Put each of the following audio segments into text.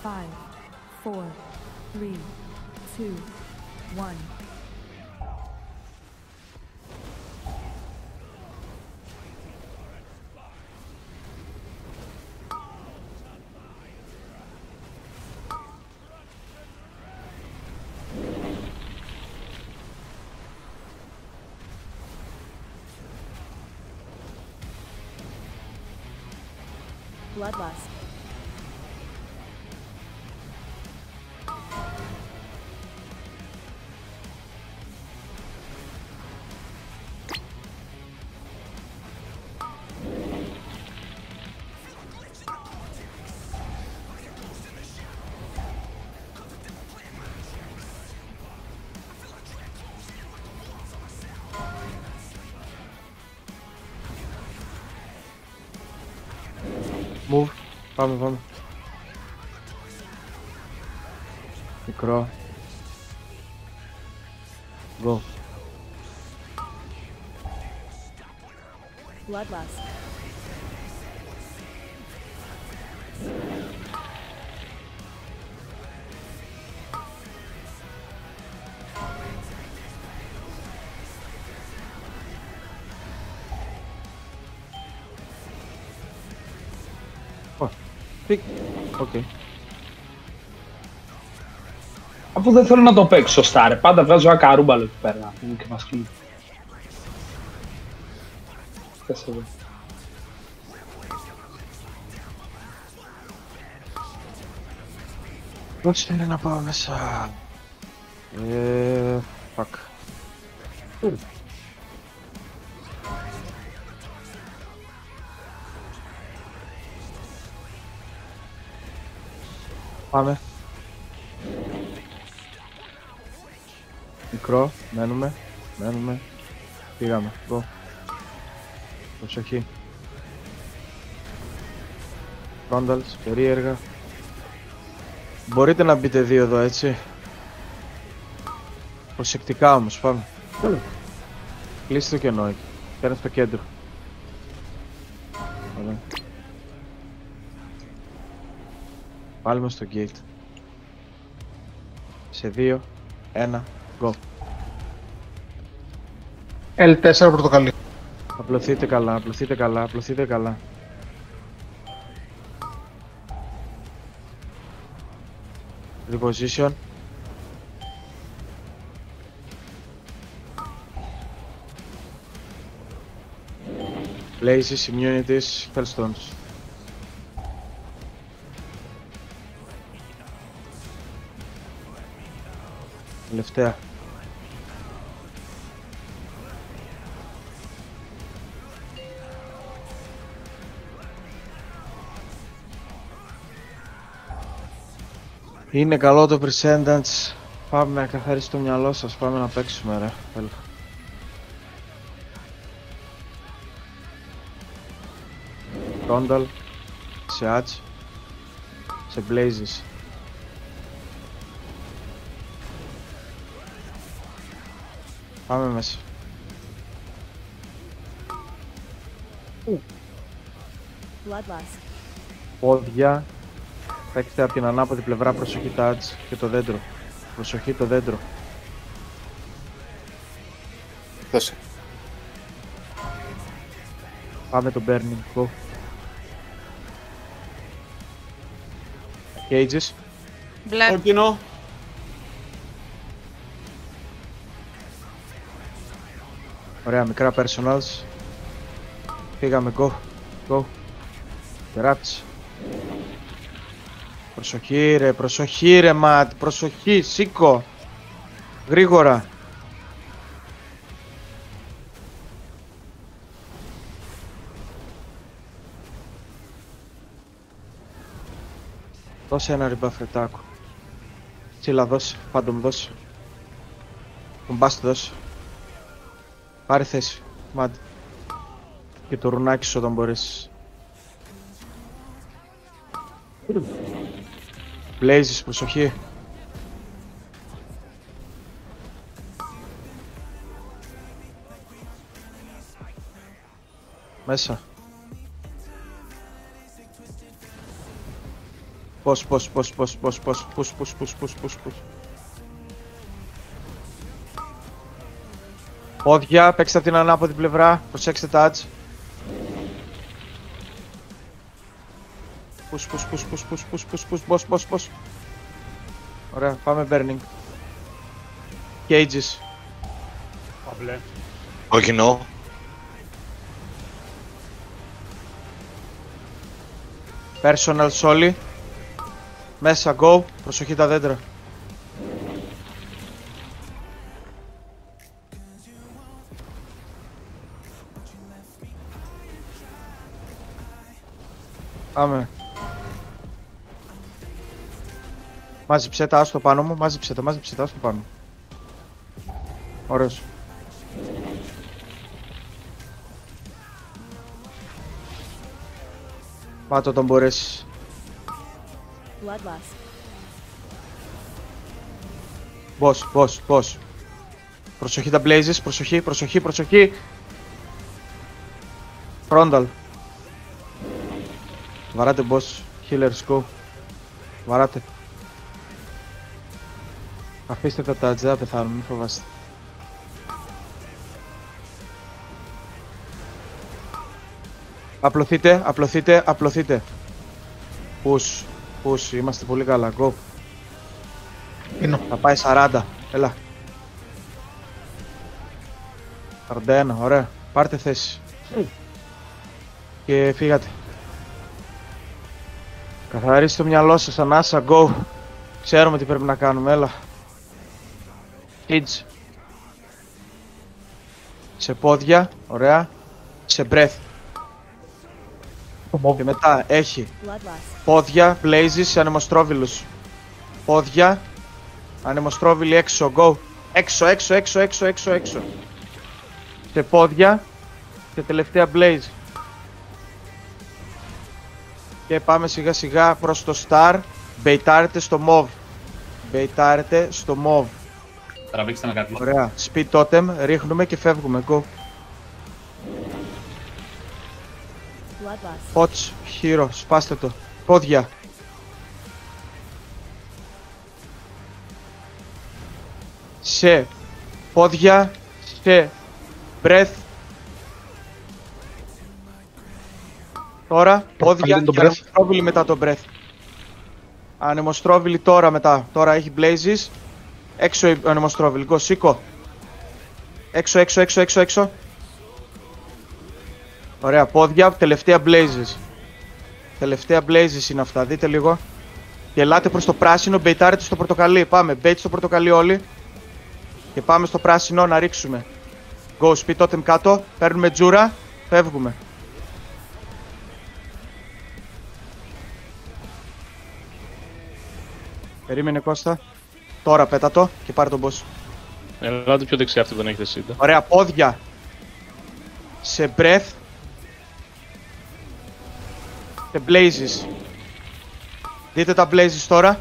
5, 4, 3, 2, 1. Bloodlust. Move. Πάμε. Μικρό. Go. Bloodlust. Πικ. Οκ. Αφού δεν θέλω να το παίξω σωστά ρε, πάντα βγάζω ένα καρούμπαλο εκεί πέρα και μας κλείνει. Θες εδώ. Πώς είναι να πάω μέσα. Fuck. Πάμε. Μικρό, μένουμε. Πήγαμε, go. Προσοχή. Frontals, περίεργα. Μπορείτε να μπείτε δύο εδώ, έτσι. Προσεκτικά όμως, πάμε. Κλείστε το κενό εκεί. Πέρα στο κέντρο. Ωραία. Βάλουμε στο gate. Σε 2, 1, go. L4 πορτοκαλί. Απλωθείτε καλά. Reposition. Blazes, immunities, hellstones. Τελευταία. Είναι καλό το percentage. Πάμε να καθαρίσει το μυαλό σας. Πάμε να παίξουμε ρε. Rondal. Σε Hatch. Σε Blazes. Πάμε μέσα. Bloodlust. Πόδια. Παίξτε από την ανάποδη πλευρά, προσοχή τα Hatch και το δέντρο. Προσοχή το δέντρο. Δώσε. Πάμε το burning, go. Cages. Μπλε. Κόκκινο. Ωραία, μικρά personals. Πήγαμε, go. Τεράτσι. Προσοχή ρε Ματ, προσοχή, σήκω. Γρήγορα. Δώσε ένα ριμπαφρετάκο. Τσίλα δώσε, φάντομ δώσε. Κομπάστ δώσε. Πάρε θέση, Ματ. Και το ρουνάκι σου όταν μπορείς. Blazes, προσοχή. Μέσα. Πώς. Πόδια, παίξτε από την ανάποδη πλευρά, προσέξτε τα edge. Πώς. Ωραία, πάμε burning. Cages. Παμπλέ. Κόκκινο. Personal όλοι. Μέσα, go. Προσοχή τα δέντρα. Πάμε. Μάζεψε τα, άστο πάνω μου. Μάζεψε τα, άστο πάνω. Ωραίος. Πάτω όταν μπορέσεις. Bloodlust. Boss. Προσοχή τα blazes, προσοχή. Frontal. Βαράτε boss, healers go. Βαράτε. Αφήστε τα touch, δεν θα πεθάνουν, μην φοβάστε. Απλωθείτε. Push, είμαστε πολύ καλά, go. Θα πάει 40, έλα. 41, ωραία. Πάρτε θέση. Και φύγατε. Καθαρίστε το μυαλό σας, ανάσα, go. Ξέρουμε τι πρέπει να κάνουμε, έλα. Kids. Σε πόδια, ωραία. Σε breath. Και μετά έχει Bloodlust. πόδια, blazes σε ανεμοστρόβιλους. Πόδια, ανεμοστρόβιλοι έξω, go. Έξω. Σε πόδια και τελευταία blaze. Και πάμε σιγά σιγά προς το star. Μπεϊτάρετε στο mauve. Τραβήξτε με κάποιους. Ωραία. Speed totem, ρίχνουμε και φεύγουμε, go. Bloodlust. Pots, hero, σπάστε το. Πόδια. Σε πόδια, σε breath. Τώρα, πόδια και ανεμοστρόβιλοι μετά το breath. Ανεμοστρόβιλοι τώρα μετά. Τώρα έχει blazes. Έξω η ανεμοστρόβιλοι, go, σήκω. Έξω. Ωραία, πόδια, τελευταία blazes είναι αυτά, δείτε λίγο. Και ελάτε προς το πράσινο, μπεϊτάρετε στο πορτοκαλί, πάμε, bait στο πορτοκαλί όλοι. Και πάμε στο πράσινο να ρίξουμε. Go, speed totem κάτω, παίρνουμε τζούρα, φεύγουμε. Περίμενε Κώστα. Τώρα πέτα το και πάρε τον boss. Ελάτε πιο δεξιά αυτή που δεν έχετε σύντα. Ωραία, πόδια. Σε breath. Σε blazes. Δείτε τα blazes τώρα.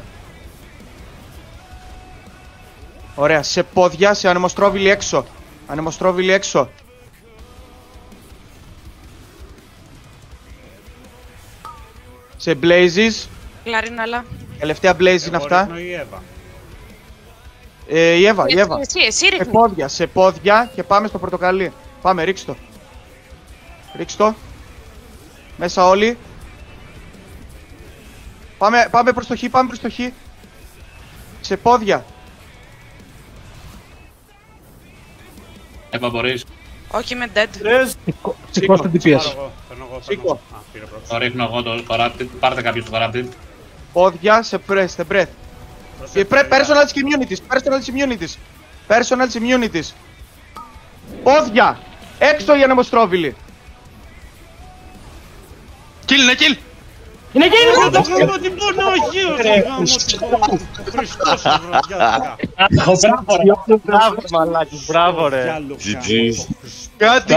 Ωραία, σε πόδια, σε ανεμοστρόβιλοι έξω. Σε blazes. Κλαρινάλα. Τελευταία blaze είναι αυτά. Η Εύα. Εσύ ρίχνει. Σε πόδια και πάμε στο πορτοκαλί. Πάμε, ρίξ' το. Μέσα όλοι. Πάμε προς το χ. Σε πόδια. Εύα μπορείς. Όχι με dead. Σηκώστε την πίεση. Σήκω. Το ρίχνω εγώ το corrupted. Πάρτε κάποιος το corrupted. Πόδια σε breath. Personal immunities. Πόδια. Έξω οι ανεμοστρόβιλοι. Kill. Είναι γάμο την Παναγία! Χριστός ο βραδιάτικα! Μπράβο ρε. GG. Κάτι